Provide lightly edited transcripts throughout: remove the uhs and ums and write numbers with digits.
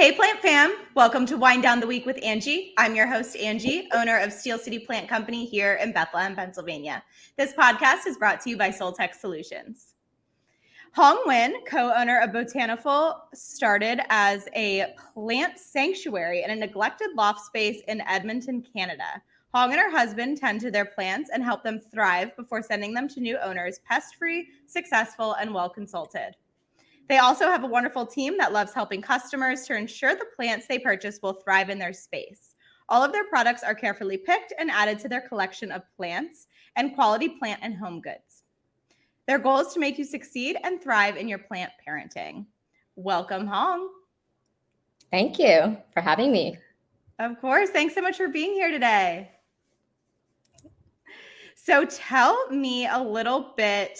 Hey, Plant Fam. Welcome to Wind Down the Week with Angie. I'm your host, Angie, owner of Steel City Plant Company here in Bethlehem, Pennsylvania. This podcast is brought to you by Soltech Solutions. Nguyen, co-owner of Botaniful, started as a plant sanctuary in a neglected loft space in Edmonton, Canada. Hong and her husband tend to their plants and help them thrive before sending them to new owners, pest-free, successful, and well-consulted. They also have a wonderful team that loves helping customers to ensure the plants they purchase will thrive in their space. All of their products are carefully picked and added to their collection of plants and quality plant and home goods. Their goal is to make you succeed and thrive in your plant parenting. Welcome, Hong. Thank you for having me. Of course. Thanks so much for being here today. So tell me a little bit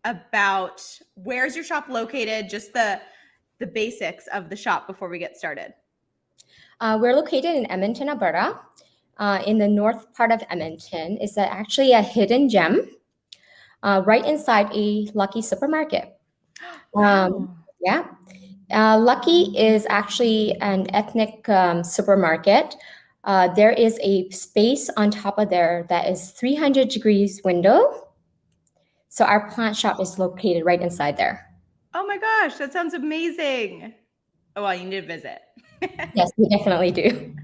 about where's your shop located, just the basics of the shop before we get started. We're located in Edmonton, Alberta. In the north part of Edmonton is actually a hidden gem right inside a Lucky supermarket. Wow. Lucky is actually an ethnic supermarket. There is a space on top of there that is 300 degrees window. So our plant shop is located right inside there. Oh my gosh, that sounds amazing. Oh, well, you need to visit. Yes, we definitely do.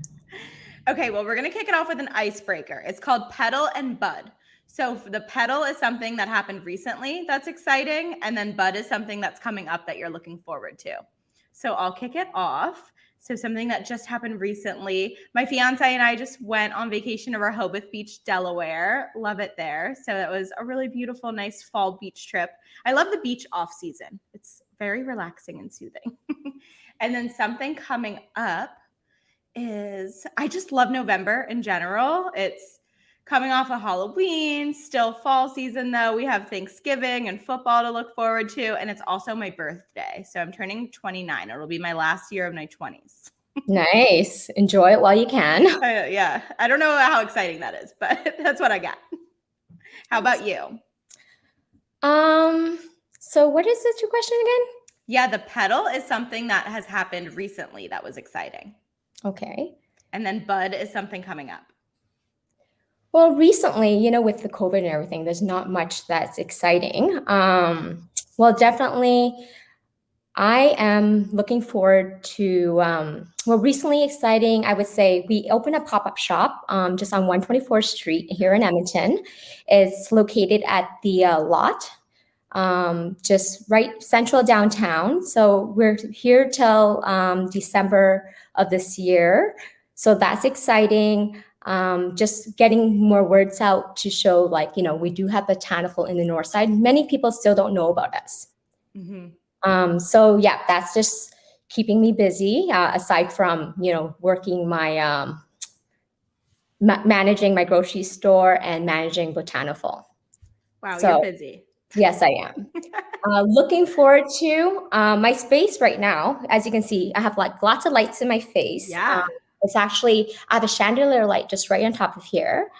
Okay, well, we're going to kick it off with an icebreaker. It's called Petal and Bud. So the petal is something that happened recently that's exciting, and then bud is something that's coming up that you're looking forward to. So I'll kick it off. So something that just happened recently, my fiance and I just went on vacation to Rehoboth Beach, Delaware. Love it there. So that was a really beautiful, nice fall beach trip. I love the beach off season. It's very relaxing and soothing. And then something coming up is, I just love November in general. It's coming off of Halloween, still fall season though. We have Thanksgiving and football to look forward to. And it's also my birthday. So I'm turning 29. It'll be my last year of my 20s. Nice. Enjoy it while you can. Yeah. I don't know how exciting that is, but that's what I got. How about you? So what is this your question again? Yeah, the petal is something that has happened recently that was exciting. Okay. And then bud is something coming up. Well, recently, with the COVID and everything, there's not much that's exciting. Well, definitely, I am looking forward to, recently exciting, I would say we opened a pop-up shop just on 124th Street here in Edmonton. It's located at the lot, just right central downtown. So we're here till December of this year. So that's exciting. Just getting more words out to show we do have Botaniful in the north side. Many people still don't know about us. Mm-hmm. So yeah, that's just keeping me busy aside from, working my, managing my grocery store and managing Botaniful. Wow, so, you're busy. Yes, I am. Looking forward to my space right now. As you can see, I have lots of lights in my face. Yeah. It's actually, I have a chandelier light just right on top of here.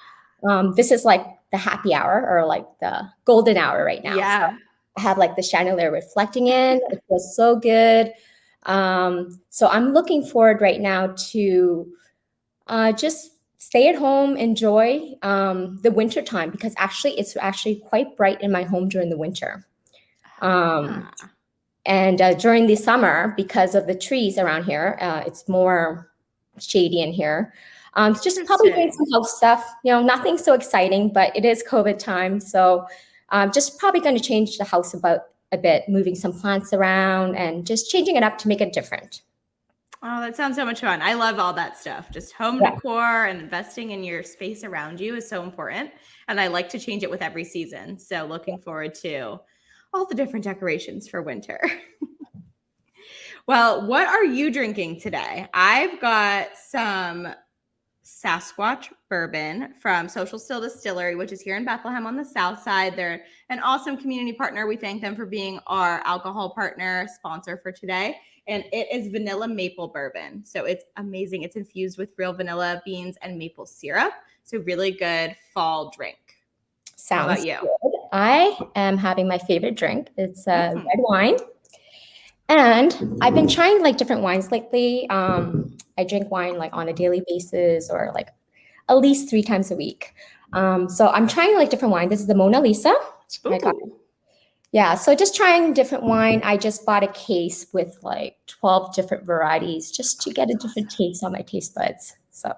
This is like the happy hour or the golden hour right now. Yeah. So I have the chandelier reflecting in. It feels so good. So I'm looking forward right now to just stay at home, enjoy the winter time because it's actually quite bright in my home during the winter. And during the summer, because of the trees around here, it's more shady in here. Just probably doing some house stuff, nothing so exciting, but it is COVID time. So just probably going to change the house about a bit, moving some plants around and just changing it up to make it different. Oh, that sounds so much fun. I love all that stuff. Just home decor and investing in your space around you is so important. And I like to change it with every season. So looking forward to all the different decorations for winter. Well, what are you drinking today? I've got some Sasquatch Bourbon from Social Still Distillery, which is here in Bethlehem on the south side. They're an awesome community partner. We thank them for being our alcohol partner sponsor for today. And it is vanilla maple bourbon. So it's amazing. It's infused with real vanilla beans and maple syrup. So really good fall drink. Sounds How about you? Good. I am having my favorite drink. It's red wine. And I've been trying like different wines lately. I drink wine like on a daily basis or like at least 3 times a week. So I'm trying like different wine. This is the Mona Lisa. I got Ooh. Yeah, so just trying different wine. I just bought a case with like 12 different varieties just to get a different taste on my taste buds. So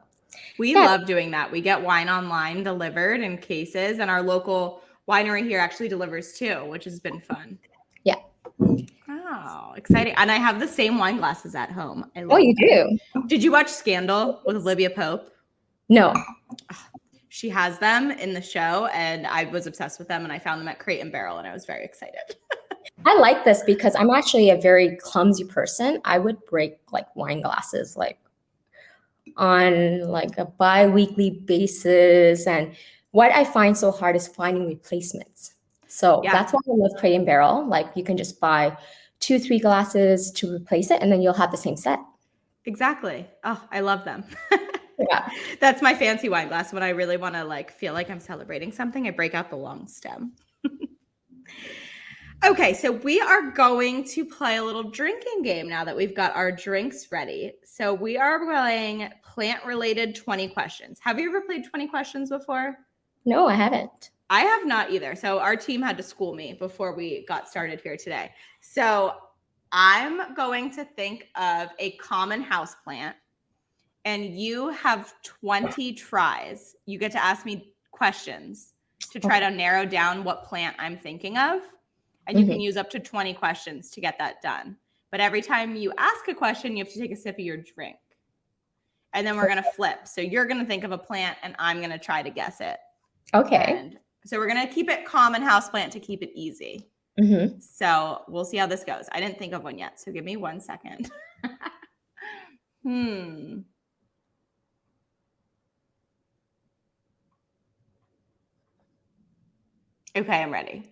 We yeah. love doing that. We get wine online delivered in cases, and our local winery here actually delivers too, which has been fun. Yeah. Oh, exciting. And I have the same wine glasses at home. I Oh, love you them. do? Did you watch Scandal with Olivia Pope? No. She has them in the show, and I was obsessed with them, and I found them at Crate and Barrel, and I was very excited. I like this because I'm actually a very clumsy person. I would break like wine glasses like on like a bi-weekly basis. And what I find so hard is finding replacements. So Yeah. that's why I love Crate and Barrel. Like you can just buy 2, 3 glasses to replace it, and then you'll have the same set. Exactly. Oh, I love them. Yeah. That's my fancy wine glass. When I really want to like feel like I'm celebrating something, I break out the long stem. Okay, so we are going to play a little drinking game now that we've got our drinks ready. So we are playing plant-related 20 questions. Have you ever played 20 questions before? No, I haven't. I have not either. So our team had to school me before we got started here today. So I'm going to think of a common houseplant, and you have 20 tries. You get to ask me questions to try to narrow down what plant I'm thinking of. And you can use up to 20 questions to get that done. But every time you ask a question, you have to take a sip of your drink. And then we're going to flip. So you're going to think of a plant, and I'm going to try to guess it. Okay. And so we're going to keep it common houseplant to keep it easy. So we'll see how this goes. I didn't think of one yet, so give me 1 second. Okay, I'm ready.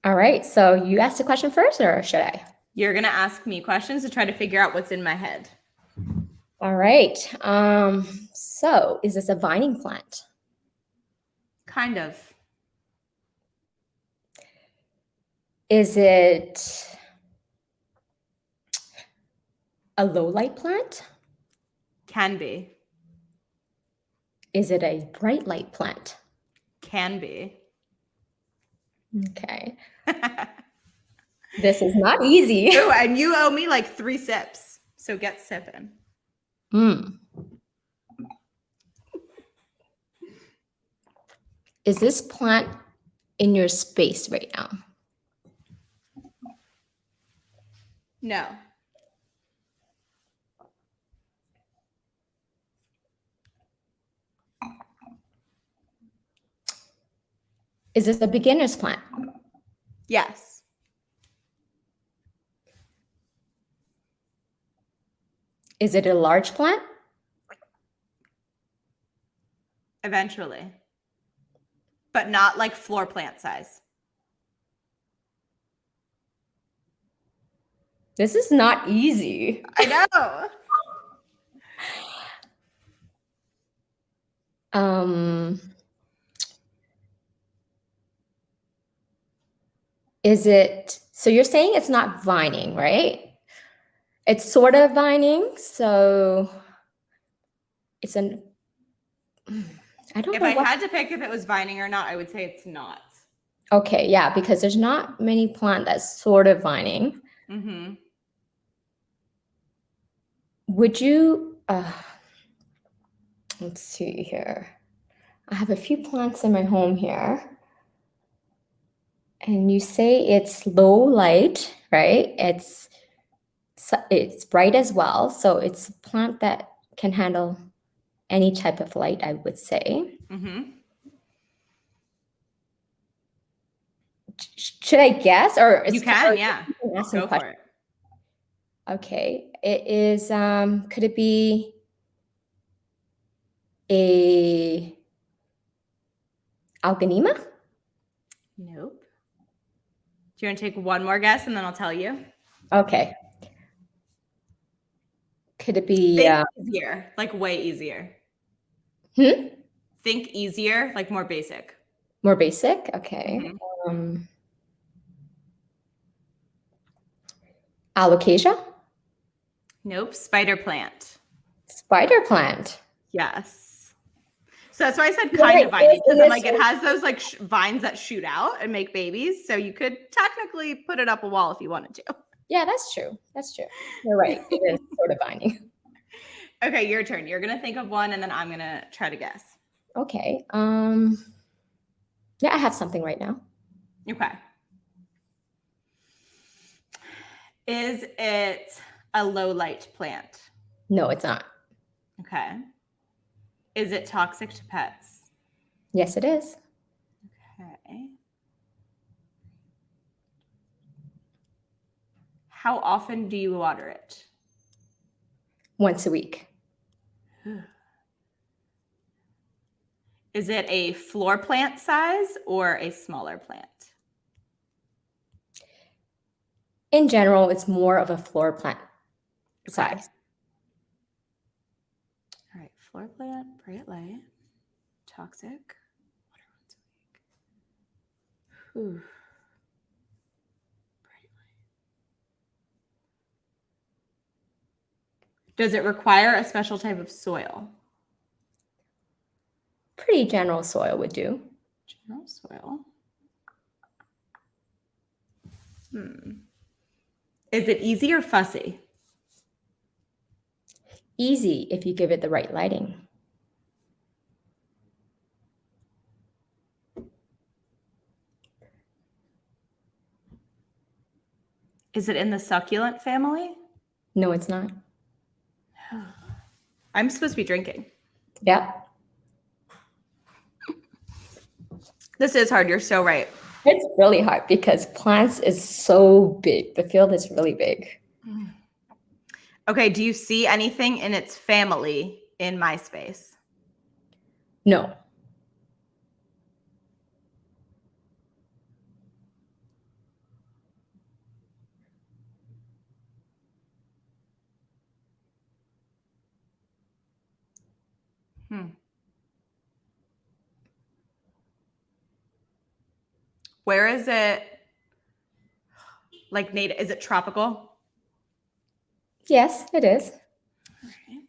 All right. So you ask the question first, or should I? You're going to ask me questions to try to figure out what's in my head. All right. So is this a vining plant? Kind of. Is it a low light plant? Can be. Is it a bright light plant? Can be. Okay. This is not easy. Ooh, and you owe me like 3 sips. So get sipping. Is this plant in your space right now? No. Is this a beginner's plant? Yes. Is it a large plant? Eventually. But not like floor plant size. This is not easy. I know. Is it, so you're saying it's not vining, right? It's sort of vining, so it's an, I don't If know I what. had to pick if it was vining or not, I would say it's not. Okay, yeah, because there's not many plant that's sort of vining. Would you, let's see here. I have a few plants in my home here. And you say it's low light, right? It's bright as well. So it's a plant that can handle any type of light, I would say. Should I guess, or you can, yeah. Go for it. Okay, it is. Could it be a alganema? Nope. Do you want to take one more guess and then I'll tell you? Okay. Could it be Think easier, like way easier? Think easier, like more basic. More basic? Okay. Alocasia? Nope. Spider plant. Spider plant. Yes. So that's why I said You're kind right, of viney, because I'm like, this it has those like vines that shoot out and make babies. So you could technically put it up a wall if you wanted to. Yeah, that's true. That's true. You're right. It is sort of viney. Okay, your turn. You're gonna think of one, and then I'm gonna try to guess. Okay. Yeah, I have something right now. Okay. Is it a low light plant? No, it's not. Okay. Is it toxic to pets? Yes, it is. Okay. How often do you water it? Once a week. Is it a floor plant size or a smaller plant? In general, it's more of a floor plant Okay. size. All right, floor plant, bright light, toxic, water once a week. Whew. Bright light. Does it require a special type of soil? Pretty general soil would do. General soil. Is it easy or fussy? Easy if you give it the right lighting. Is it in the succulent family? No, it's not. I'm supposed to be drinking. Yep. This is hard. You're so right. It's really hard because plants is so big. The field is really big. Okay, do you see anything in its family in my space? No. Where is it? Like native? Is it tropical? Yes, it is. All right.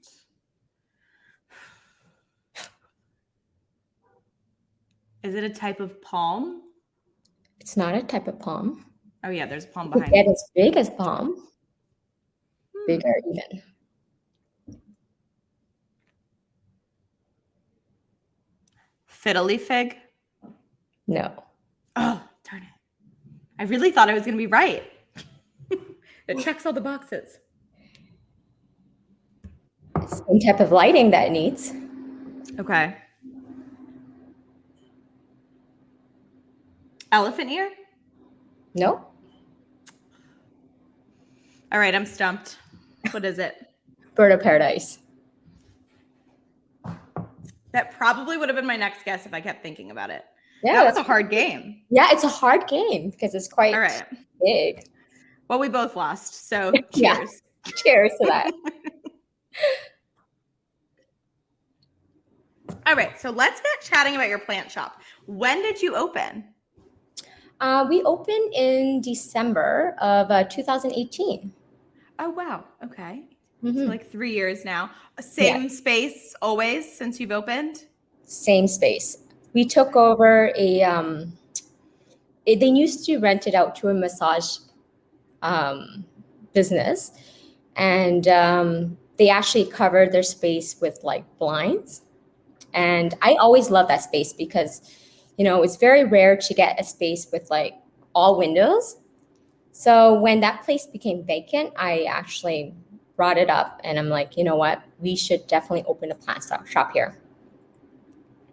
Is it a type of palm? It's not a type of palm. Oh yeah, there's a palm It could behind get it. as big as palm. Bigger even. Fiddly fig? No. Oh, darn it. I really thought I was going to be right. It checks all the boxes. Same type of lighting that it needs. Okay. Elephant ear? No. All right, I'm stumped. What is it? Bird of paradise. That probably would have been my next guess if I kept thinking about it. Yeah, that was a hard game. Yeah, it's a hard game because it's quite All right. big. Well, we both lost, so cheers. Yeah. Cheers to that. All right, so let's get chatting about your plant shop. When did you open? We opened in December of 2018. Oh, wow. Okay. Mm-hmm. So like 3 years now. Same space always since you've opened? Same space. We took over they used to rent it out to a massage business, and they actually covered their space with like blinds. And I always love that space because, you know, it's very rare to get a space with like all windows. So when that place became vacant, I actually brought it up and I'm like, you know what, we should definitely open a plant shop here.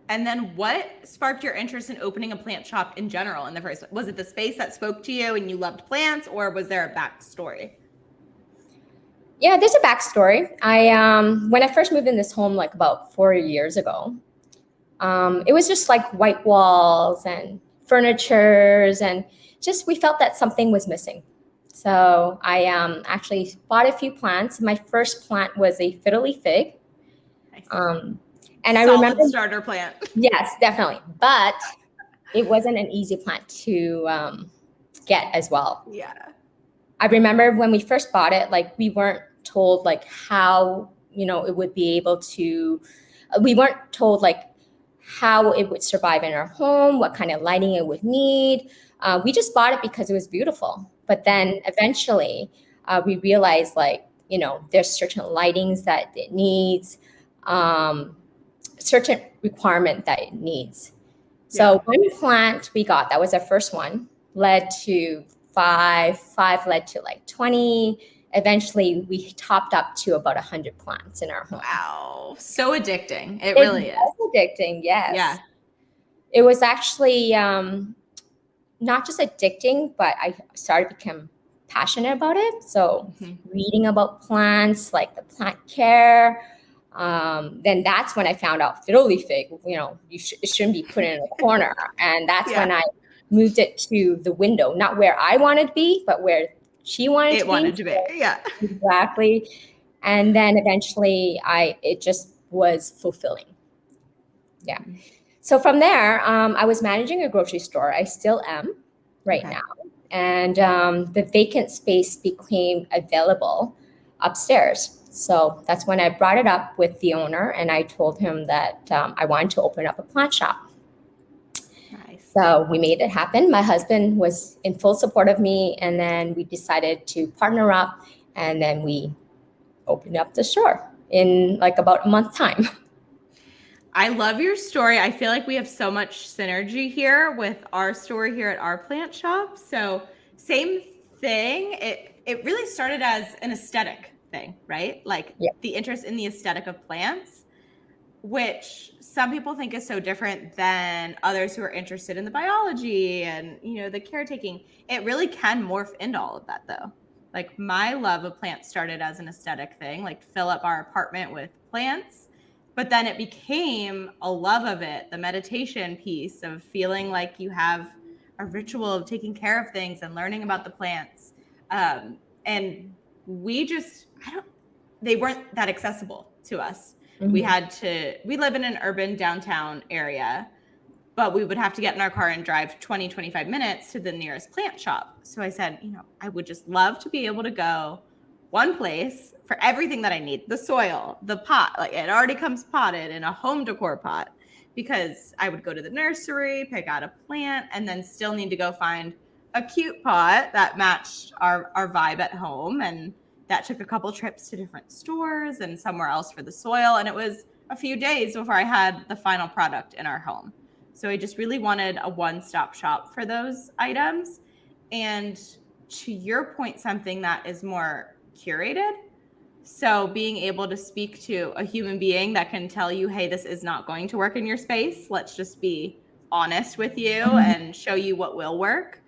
And then what sparked your interest in opening a plant shop in general in the first place? Was it the space that spoke to you and you loved plants, or was there a backstory? Yeah, there's a backstory. When I first moved in this home like about 4 years ago, it was just like white walls and furnitures, and just we felt that something was missing. So I actually bought a few plants. My first plant was a fiddly fig. Nice. And I Solid remember starter plant. Yes, definitely. But it wasn't an easy plant to get as well. Yeah. I remember when we first bought it, like we weren't told like how, it would be able to, we weren't told like how it would survive in our home, what kind of lighting it would need. We just bought it because it was beautiful. But then eventually we realized like, there's certain lightings that it needs, certain requirement that it needs. So one plant we got, that was our first one, led to five led to like 20. Eventually we topped up to about 100 plants in our home. Wow. So addicting. It really is. Addicting, yes. Yeah. It was actually not just addicting, but I started to become passionate about it. So reading about plants, like the plant care, then that's when I found out fiddle leaf fig, it shouldn't be put in a corner. And that's when I moved it to the window, not where I wanted to be, but where she wanted to be. Yeah. Exactly. And then eventually it just was fulfilling. Yeah. So from there, I was managing a grocery store. I still am right now. And the vacant space became available upstairs. So that's when I brought it up with the owner, and I told him that I wanted to open up a plant shop. Nice. So we made it happen. My husband was in full support of me, and then we decided to partner up, and then we opened up the store in like about a month's time. I love your story. I feel like we have so much synergy here with our story here at our plant shop. So same thing. It really started as an aesthetic thing, right? Like the interest in the aesthetic of plants, which some people think is so different than others who are interested in the biology and, the caretaking. It really can morph into all of that though. Like my love of plants started as an aesthetic thing, like fill up our apartment with plants. But then it became a love of it, the meditation piece of feeling like you have a ritual of taking care of things and learning about the plants. And they weren't that accessible to us. Mm-hmm. We live in an urban downtown area, but we would have to get in our car and drive 20, 25 minutes to the nearest plant shop. So I said, I would just love to be able to go one place for everything that I need, the soil, the pot, like it already comes potted in a home decor pot, because I would go to the nursery, pick out a plant, and then still need to go find a cute pot that matched our vibe at home. And that took a couple trips to different stores and somewhere else for the soil. And it was a few days before I had the final product in our home. So I just really wanted a one-stop shop for those items. And to your point, something that is more curated. So being able to speak to a human being that can tell you, hey, this is not going to work in your space. Let's just be honest with you and show you what will work.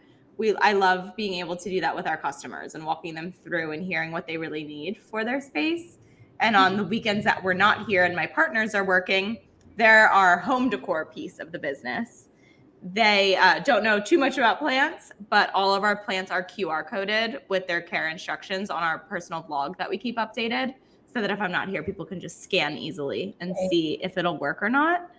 I love being able to do that with our customers and walking them through and hearing what they really need for their space. And on the weekends that we're not here and my partners are working, they're our home decor piece of the business. They don't know too much about plants, but all of our plants are QR coded with their care instructions on our personal blog that we keep updated, so that if I'm not here, people can just scan easily and see if it'll work or not.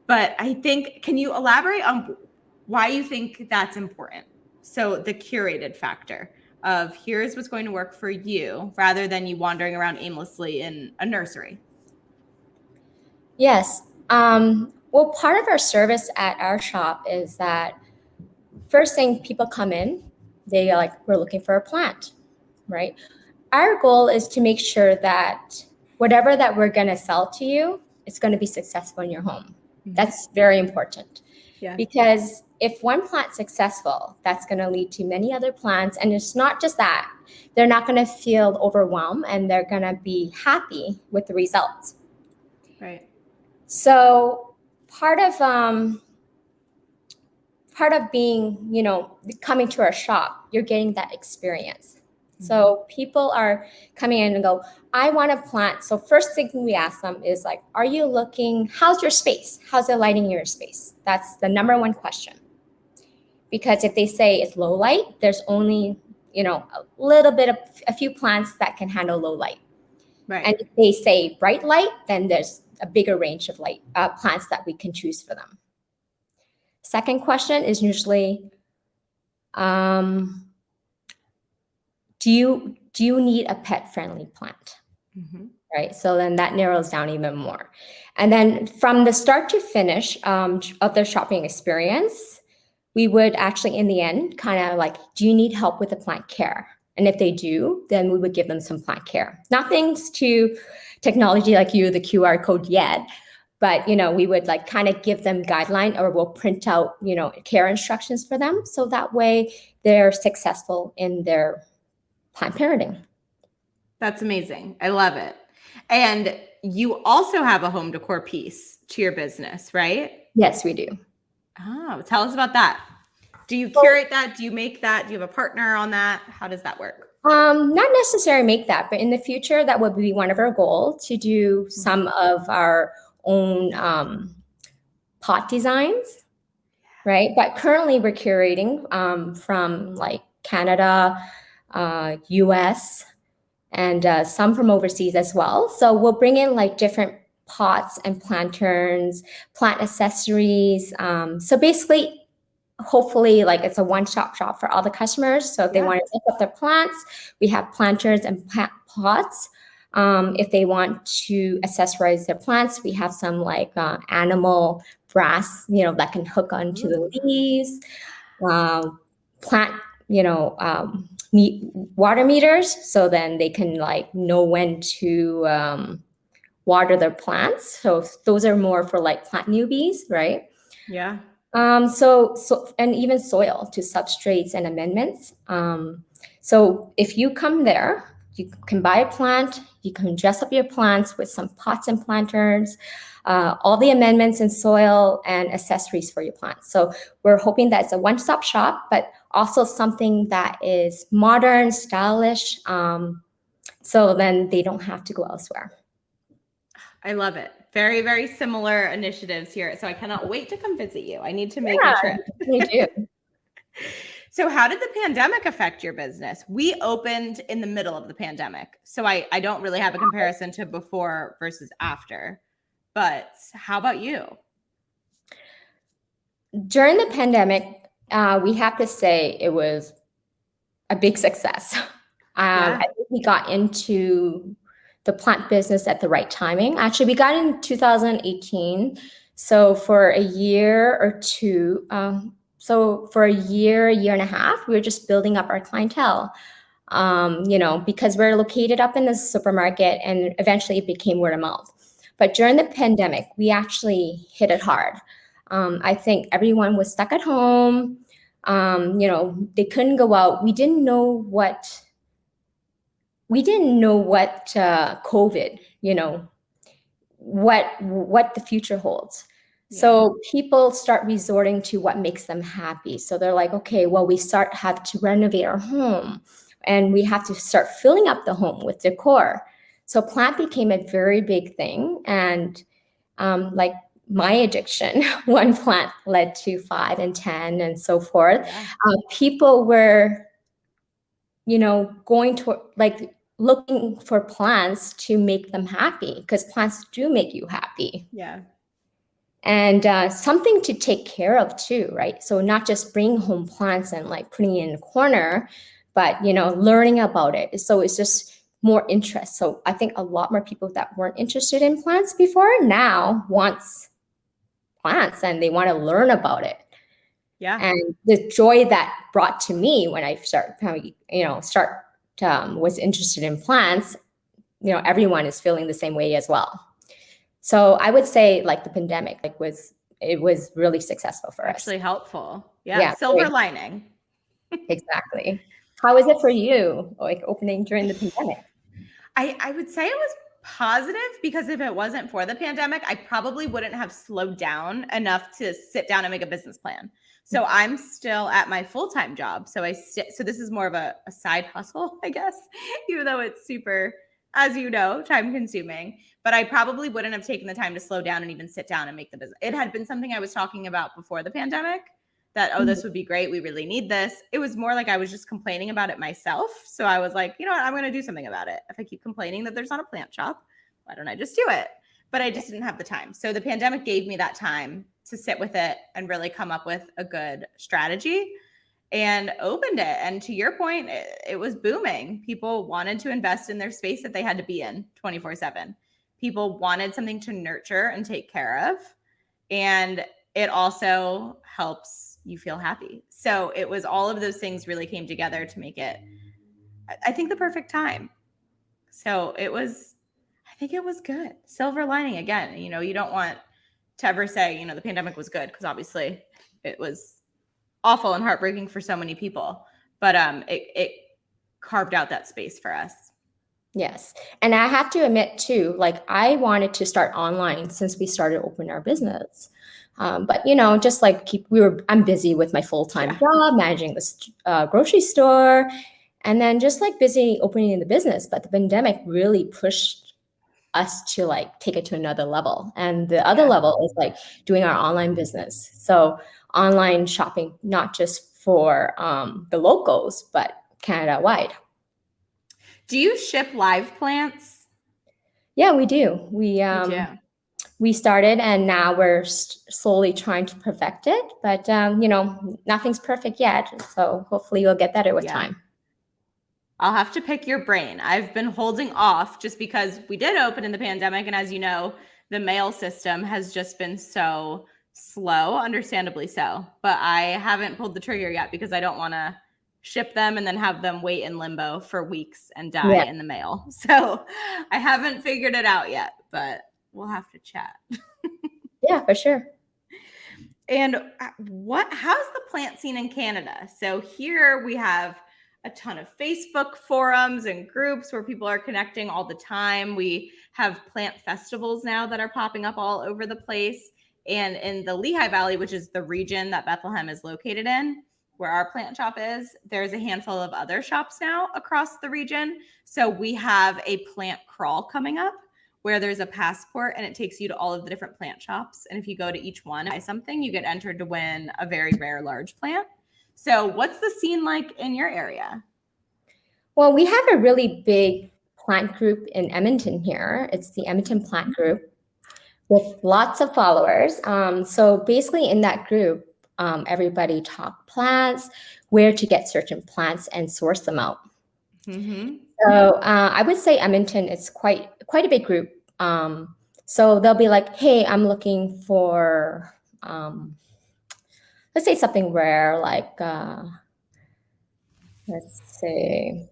But I think, can you elaborate on why you think that's important? So the curated factor of here's what's going to work for you, rather than you wandering around aimlessly in a nursery. Yes. Well, part of our service at our shop is that first thing people come in, they are like, we're looking for a plant, right? Our goal is to make sure that whatever that we're going to sell to you, it's going to be successful in your home. Mm-hmm. That's very important. Yeah. Because if one plant's successful, that's going to lead to many other plants. And it's not just that. They're not going to feel overwhelmed, and they're going to be happy with the results. Right. So part of being, coming to our shop, you're getting that experience. Mm-hmm. So people are coming in and go, I want a plant. So first thing we ask them is like, are you looking, how's your space? How's the lighting in your space? That's the number one question. Because if they say it's low light, there's only, a few plants that can handle low light. Right. And if they say bright light, then there's a bigger range of light plants that we can choose for them. Second question is usually, do do you need a pet-friendly plant? Mm-hmm. Right. So then that narrows down even more. And then from the start to finish of their shopping experience, we would actually, in the end, kind of like, do you need help with the plant care? And if they do, then we would give them some plant care. Nothing's to technology like the QR code yet, but we would like kind of give them guideline, or we'll print out, care instructions for them. So that way they're successful in their plant parenting. That's amazing. I love it. And you also have a home decor piece to your business, right? Yes, we do. Oh, tell us about that. Do you curate that? Do you make that? Do you have a partner on that? How does that work? Not necessarily make that, but in the future, that would be one of our goals, to do some of our own pot designs, right? But currently we're curating from like Canada, US, and some from overseas as well. So we'll bring in like different pots and planterns, plant accessories. So basically, hopefully, like, it's a one-stop shop for all the customers. So if they want to pick up their plants, we have planters and plant pots. If they want to accessorize their plants, we have some like animal brass, that can hook onto the leaves. Plant, water meters, so then they can like know when to water their plants. So those are more for like plant newbies, right? Yeah. So and even soil to substrates and amendments. So if you come there, you can buy a plant, you can dress up your plants with some pots and planters, all the amendments in soil and accessories for your plants. So we're hoping that it's a one-stop shop, but also something that is modern, stylish, so then they don't have to go elsewhere. I love it. Very, very similar initiatives here. So I cannot wait to come visit you. I need to make a trip. We do. So how did the pandemic affect your business? We opened in the middle of the pandemic. So I don't really have a comparison to before versus after. But how about you? During the pandemic, we have to say it was a big success. I think we got into the plant business at the right timing. Actually, we got in 2018. So for a year or two, for a year and a half, we were just building up our clientele, because we're located up in the supermarket, and eventually it became word of mouth. But during the pandemic, we actually hit it hard. I think everyone was stuck at home. They couldn't go out. We didn't know what COVID, what the future holds. Yeah. So people start resorting to what makes them happy. So they're like, okay, well, we have to renovate our home, and we have to start filling up the home with decor. So plant became a very big thing. And like my addiction, one plant led to 5 and 10 and so forth. Yeah. People were, going to like looking for plants to make them happy, because plants do make you happy. Yeah. And something to take care of too, right? So not just bringing home plants and like putting it in a corner, but, learning about it. So it's just more interest. So I think a lot more people that weren't interested in plants before now wants plants, and they want to learn about it. Yeah. And the joy that brought to me when I was interested in plants, everyone is feeling the same way as well. So I would say like the pandemic was really successful for us. Actually helpful. Yeah. Silver lining. Exactly. How is it for you, like opening during the pandemic? I would say it was positive, because if it wasn't for the pandemic, I probably wouldn't have slowed down enough to sit down and make a business plan. So I'm still at my full-time job. So so this is more of a side hustle, I guess, even though it's super, as you know, time consuming. But I probably wouldn't have taken the time to slow down and even sit down and make the business. It had been something I was talking about before the pandemic, that, this would be great. We really need this. It was more like I was just complaining about it myself. So I was like, you know what? I'm going to do something about it. If I keep complaining that there's not a plant shop, why don't I just do it? But I just didn't have the time. So the pandemic gave me that time to sit with it and really come up with a good strategy. and opened it. And to your point, it was booming. People wanted to invest in their space that they had to be in 24/7. People wanted something to nurture and take care of. And it also helps you feel happy. So it was all of those things really came together to make it, I think, the perfect time. So I think it was good. Silver lining again. You don't want to ever say, the pandemic was good, because obviously it was awful and heartbreaking for so many people. But it carved out that space for us. Yes. And I have to admit too, like I wanted to start online since we started opening our business. But just like I'm busy with my full-time job, managing this grocery store, and then just like busy opening the business. But the pandemic really pushed us to like take it to another level. And the other level is like doing our online business. So online shopping, not just for the locals, but Canada-wide. Do you ship live plants? Yeah, we do. We started, and now we're slowly trying to perfect it. But nothing's perfect yet. So hopefully you'll get better with time. I'll have to pick your brain. I've been holding off just because we did open in the pandemic, and as you know, the mail system has just been so slow, understandably so. But I haven't pulled the trigger yet because I don't want to ship them and then have them wait in limbo for weeks and die in the mail. So I haven't figured it out yet, but we'll have to chat. Yeah, for sure. And how's the plant scene in Canada? So here we have a ton of Facebook forums and groups where people are connecting all the time. We have plant festivals now that are popping up all over the place. And in the Lehigh Valley, which is the region that Bethlehem is located in, where our plant shop is, there's a handful of other shops now across the region. So we have a plant crawl coming up where there's a passport and it takes you to all of the different plant shops. And if you go to each one and buy something, you get entered to win a very rare large plant. So what's the scene like in your area? Well, we have a really big plant group in Edmonton here. It's the Edmonton Plant Group with lots of followers. So basically in that group, everybody talk plants, where to get certain plants and source them out. Mm-hmm. So I would say Edmonton is quite a big group. So they'll be like, hey, I'm looking for, let's say something rare, like, let's say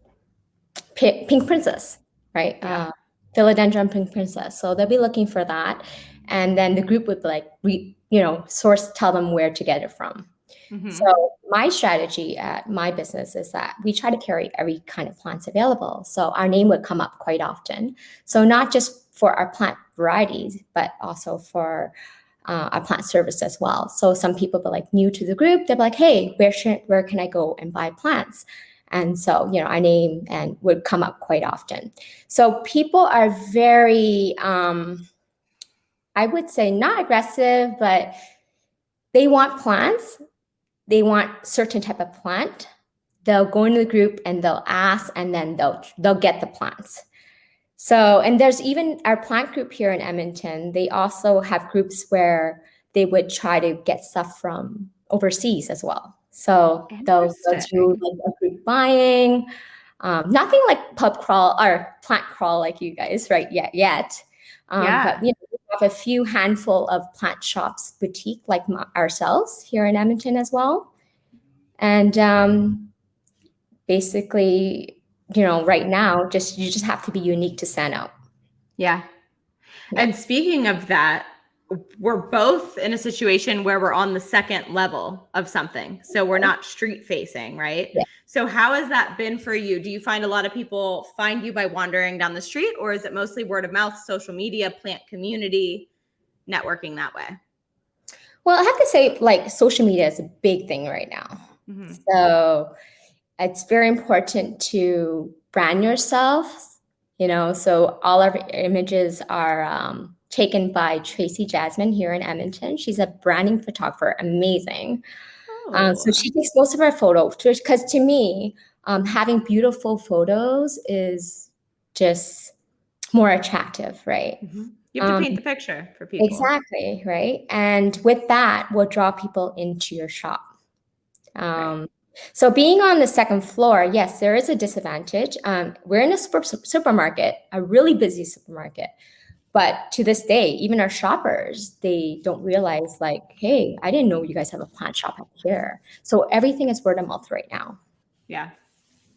pink princess, right? Yeah. Philodendron pink princess. So they'll be looking for that. And then the group would like, tell them where to get it from. Mm-hmm. So my strategy at my business is that we try to carry every kind of plants available. So our name would come up quite often. So not just for our plant varieties, but also for our plant service as well. So some people are like new to the group. They're like, hey, where can I go and buy plants? And so, our name and would come up quite often. So people are very, I would say not aggressive, but they want plants. They want certain type of plant. They'll go into the group and they'll ask, and then they'll get the plants. So, and there's even our plant group here in Edmonton. They also have groups where they would try to get stuff from overseas as well. So they'll do like a group buying, nothing like pub crawl or plant crawl like you guys, right? Yet. But we have a few handful of plant shops, boutique like ourselves here in Edmonton as well. And basically, right now, you just have to be unique to stand out. Yeah. And speaking of that, we're both in a situation where we're on the second level of something. So we're not street facing, right? Yeah. So how has that been for you? Do you find a lot of people find you by wandering down the street, or is it mostly word of mouth, social media, plant community, networking that way? Well, I have to say, like, social media is a big thing right now. Mm-hmm. So it's very important to brand yourself, so all our images are taken by Tracy Jasmine here in Edmonton. She's a branding photographer, amazing. So she takes most of our photos, because to me, having beautiful photos is just more attractive, right? Mm-hmm. You have to paint the picture for people. Exactly, right? And with that, we'll draw people into your shop. Right. So being on the second floor, yes, there is a disadvantage. We're in a supermarket, a really busy supermarket. But to this day, even our shoppers, they don't realize like, hey, I didn't know you guys have a plant shop up here. So everything is word of mouth right now. Yeah. Yeah.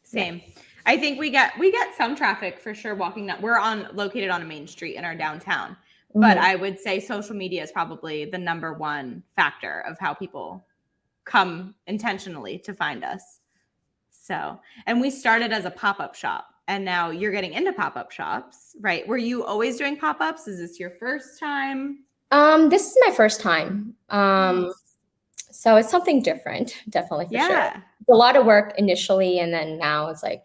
Same. I think we get some traffic for sure walking that. We're located on a main street in our downtown. But I would say social media is probably the number one factor of how people come intentionally to find us. So, and we started as a pop-up shop, and now you're getting into pop-up shops, right? Were you always doing pop-ups? Is this your first time? This is my first time. So it's something different, definitely for sure. It's a lot of work initially, and then now it's like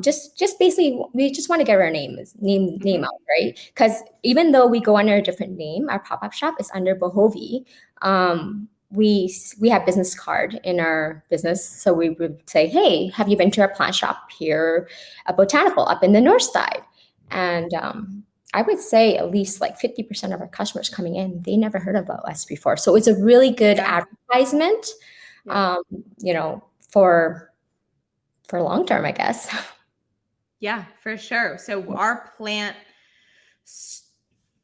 just basically we just want to get our name out, right? Because even though we go under a different name, our pop-up shop is under Bohovi. We have business card in our business, so we would say, hey, have you been to our plant shop here at Botaniful up in the north side? And I would say at least like 50% of our customers coming in, they never heard about us before. So it's a really good advertisement, for long term, I guess. Yeah, for sure. So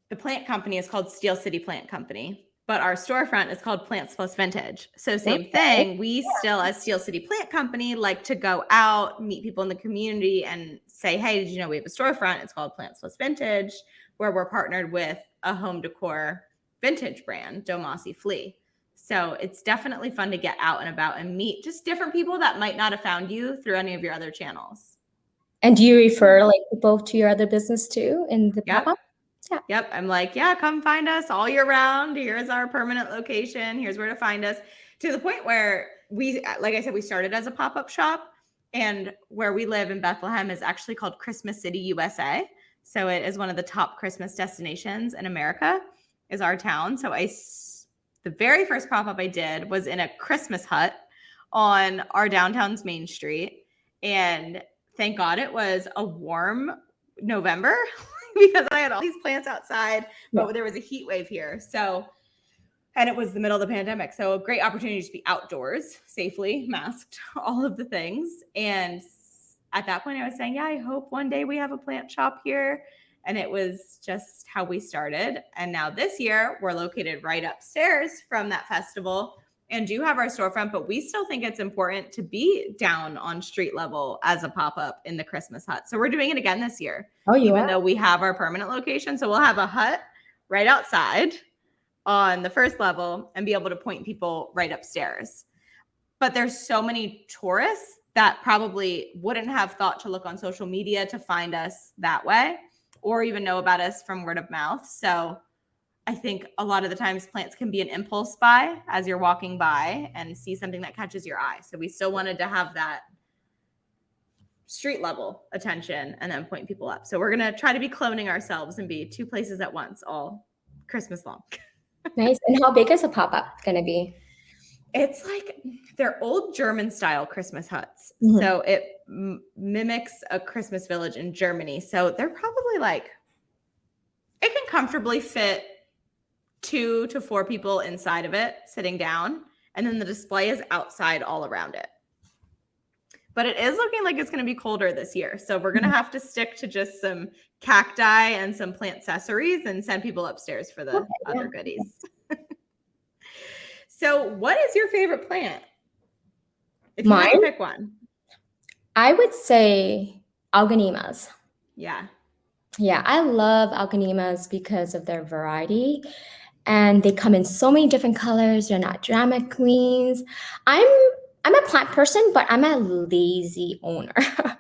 the plant company is called Steel City Plant Company, but our storefront is called Plants Plus Vintage. So same thing. We still, as Steel City Plant Company, like to go out, meet people in the community and say, hey, did you know we have a storefront? It's called Plants Plus Vintage, where we're partnered with a home decor vintage brand, Domasi Flea. So it's definitely fun to get out and about and meet just different people that might not have found you through any of your other channels. And do you refer like people to your other business too in the pop-up? Yeah. Yep. I'm like, yeah, come find us all year round. Here's our permanent location. Here's where to find us, to the point where like I said, we started as a pop-up shop, and where we live in Bethlehem is actually called Christmas City, USA. So it is one of the top Christmas destinations in America, is our town. So the very first pop-up I did was in a Christmas hut on our downtown's main street. And thank God it was a warm November because I had all these plants outside, but there was a heat wave here. So, and it was the middle of the pandemic. So a great opportunity to just be outdoors safely, masked, all of the things. And at that point I was saying, yeah, I hope one day we have a plant shop here. And it was just how we started. And now this year we're located right upstairs from that festival and do have our storefront, but we still think it's important to be down on street level as a pop-up in the Christmas hut. So we're doing it again this year, even though we have our permanent location. So we'll have a hut right outside on the first level and be able to point people right upstairs. But there's so many tourists that probably wouldn't have thought to look on social media to find us that way, or even know about us from word of mouth. So I think a lot of the times plants can be an impulse buy as you're walking by and see something that catches your eye. So we still wanted to have that street level attention and then point people up. So we're going to try to be cloning ourselves and be two places at once all Christmas long. Nice. And how big is a pop-up going to be? It's like they're old German style Christmas huts. So it mimics a Christmas village in Germany. So they're probably like, it can comfortably fit 2 to 4 people inside of it sitting down. And then the display is outside all around it. But it is looking like it's going to be colder this year. So we're going to have to stick to just some cacti and some plant accessories and send people upstairs for the other goodies. So what is your favorite plant? If you had to pick one. I would say algonemas. Yeah. Yeah, I love algonemas because of their variety. And they come in so many different colors. They're not drama queens. I'm a plant person, but I'm a lazy owner.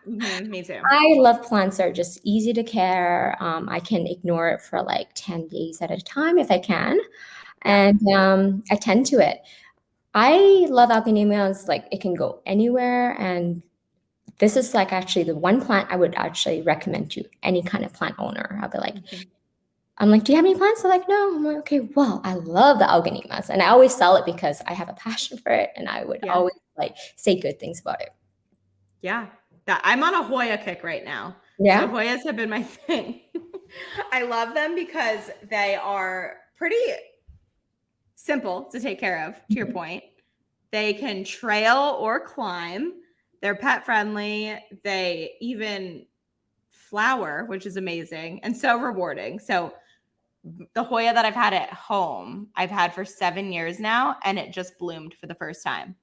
Me too. I love plants that are just easy to care. I can ignore it for like 10 days at a time if I can. And I tend to it. I love algonemas. Like it can go anywhere. And this is like actually the one plant I would actually recommend to any kind of plant owner. I'll be like, I'm like, do you have any plants? They're like, no. I'm like, okay, well, I love the algonemas. And I always sell it because I have a passion for it. And I would always like say good things about it. Yeah. I'm on a Hoya kick right now. Yeah. So Hoyas have been my thing. I love them because they are pretty simple to take care of, to your point. They can trail or climb. They're pet friendly. They even flower, which is amazing and so rewarding. So the Hoya that I've had at home, I've had for 7 years now, and it just bloomed for the first time.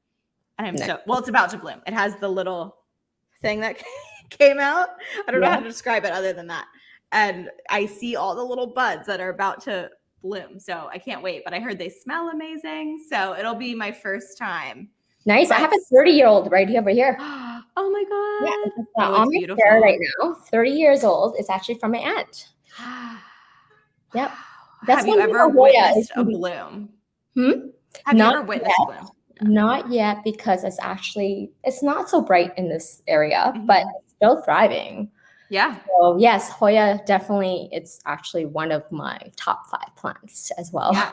And I'm Nice. it's about to bloom. It has the little thing that came out. I don't know how to describe it other than that. And I see all the little buds that are about to bloom. So I can't wait. But I heard they smell amazing. So it'll be my first time. Nice. I have a 30-year-old right over here. Oh my God. Yeah, on my chair right now, 30 years old. It's actually from my aunt. Yep. Have you ever witnessed a bloom? Have you ever witnessed a bloom? Not yet, because it's not so bright in this area, but it's still thriving. Yeah. So yes, Hoya definitely, it's actually one of my top 5 plants as well. Yeah.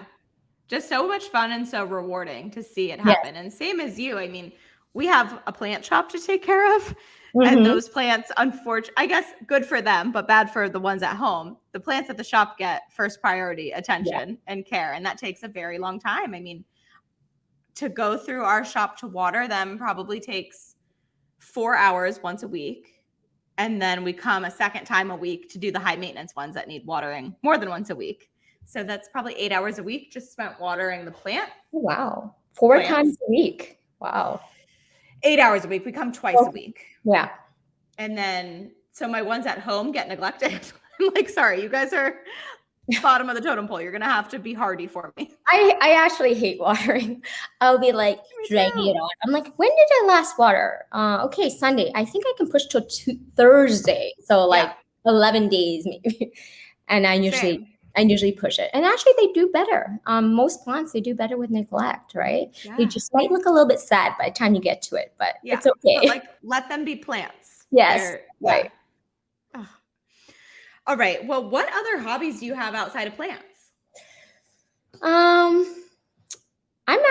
Just so much fun and so rewarding to see it happen. Yes. And same as you. I mean, we have a plant shop to take care of. And those plants, unfortunately, I guess good for them, but bad for the ones at home. The plants at the shop get first priority attention and care. And that takes a very long time. I mean, to go through our shop to water them probably takes 4 hours once a week. And then we come a second time a week to do the high maintenance ones that need watering more than once a week. So that's probably 8 hours a week just spent watering the plant. Oh, wow. 4 times a week. Wow. 8 hours a week. We come twice a week. Yeah. And then, so my ones at home get neglected. I'm like, sorry, you guys are bottom of the totem pole. You're going to have to be hardy for me. I actually hate watering. I'll be like dragging it on. I'm like, when did I last water? Okay, Sunday. I think I can push till Thursday. So like 11 days maybe. And I usually push it. And actually they do better. Most plants, they do better with neglect, right? Yeah. They just might look a little bit sad by the time you get to it, but it's okay. But like, let them be plants. Yes. Right. Oh. All right. Well, what other hobbies do you have outside of plants? I'm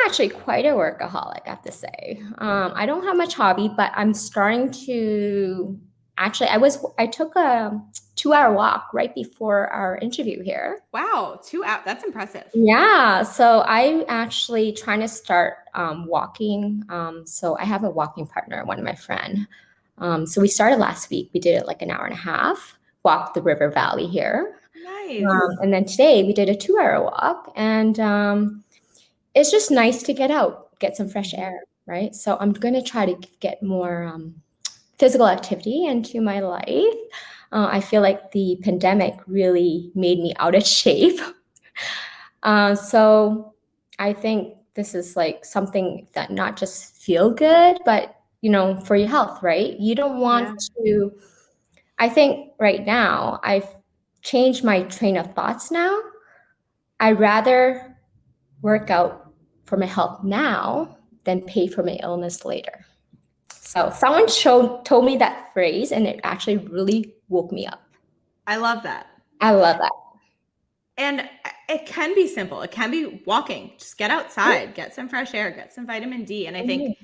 actually quite a workaholic, I have to say. I don't have much hobby, but I'm starting to actually, I took a 2-hour walk right before our interview here. Wow, 2 hours. That's impressive. Yeah. So I'm actually trying to start walking. So I have a walking partner, one of my friends. So we started last week. We did it like an hour and a half, walked the river valley here. Nice. And then today we did a 2-hour walk, and it's just nice to get out, get some fresh air, right? So I'm going to try to get more physical activity into my life. I feel like the pandemic really made me out of shape. So I think this is like something that not just feel good, but, for your health, right? You don't want to, I think right now I've changed my train of thoughts now. I'd rather work out for my health now than pay for my illness later. So someone told me that phrase, and it actually really woke me up. I love that. I love that. And it can be simple. It can be walking. Just get outside, get some fresh air, get some vitamin D. And I think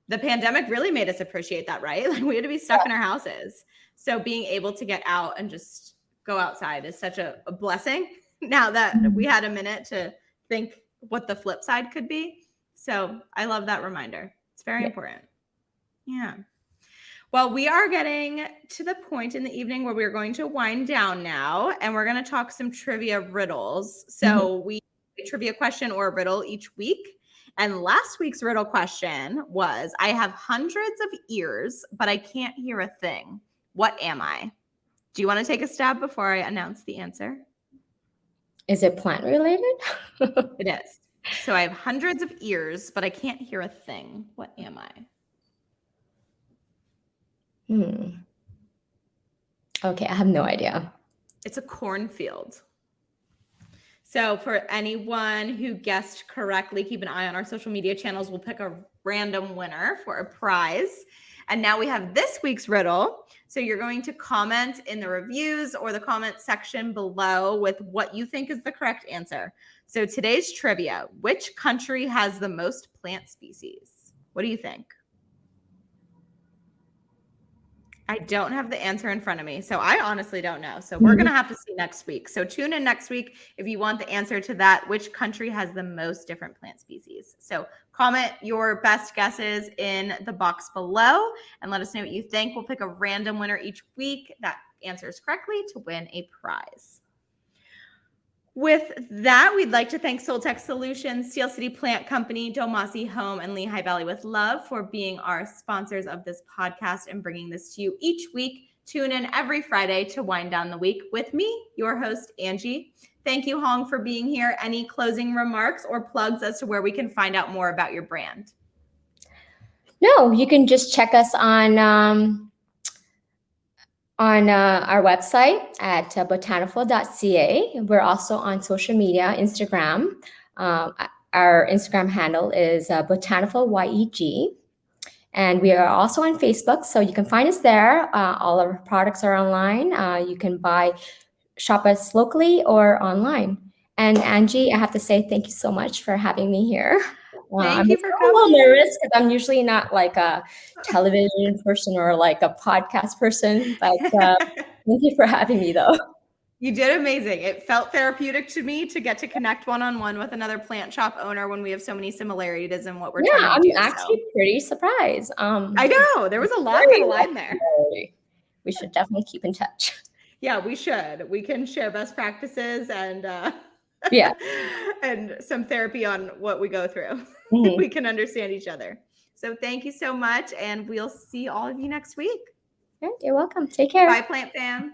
the pandemic really made us appreciate that, right? Like we had to be stuck in our houses. So being able to get out and just go outside is such a blessing now that we had a minute to think what the flip side could be. So I love that reminder. It's very important. Yeah. Well, we are getting to the point in the evening where we're going to wind down now, and we're going to talk some trivia riddles. So we do a trivia question or a riddle each week. And last week's riddle question was, I have hundreds of ears, but I can't hear a thing. What am I? Do you want to take a stab before I announce the answer? Is it plant related? It is. So I have hundreds of ears, but I can't hear a thing. What am I? Okay, I have no idea. It's a cornfield. So for anyone who guessed correctly, keep an eye on our social media channels. We'll pick a random winner for a prize. And now we have this week's riddle. So you're going to comment in the reviews or the comment section below with what you think is the correct answer. So today's trivia, which country has the most plant species? What do you think? I don't have the answer in front of me, so I honestly don't know. So we're going to have to see next week. So tune in next week if you want the answer to that, which country has the most different plant species. So comment your best guesses in the box below and let us know what you think. We'll pick a random winner each week that answers correctly to win a prize. With that, we'd like to thank Soltech Solutions, Steel City Plant Company, Domasi Home, and Lehigh Valley with Love for being our sponsors of this podcast and bringing this to you each week. Tune in every Friday to wind down the week with me, your host, Angie. Thank you, Hong, for being here. Any closing remarks or plugs as to where we can find out more about your brand? No, you can just check us on our website at botaniful.ca. We're also on social media, Instagram. Our Instagram handle is Botaniful YEG. And we are also on Facebook, so you can find us there. All our products are online. You can shop us locally or online. And Angie, I have to say thank you so much for having me here. Thank you for coming. I'm a little nervous because I'm usually not like a television person or like a podcast person, but thank you for having me though. You did amazing. It felt therapeutic to me to get to connect one-on-one with another plant shop owner when we have so many similarities in what we're trying to do. I'm actually pretty surprised. I know. There was a lot that aligned there. We should definitely keep in touch. Yeah, we should. We can share best practices and and some therapy on what we go through. We can understand each other. So thank you so much, and we'll see all of you next week. You're welcome. Take care. Bye, Plant Fam.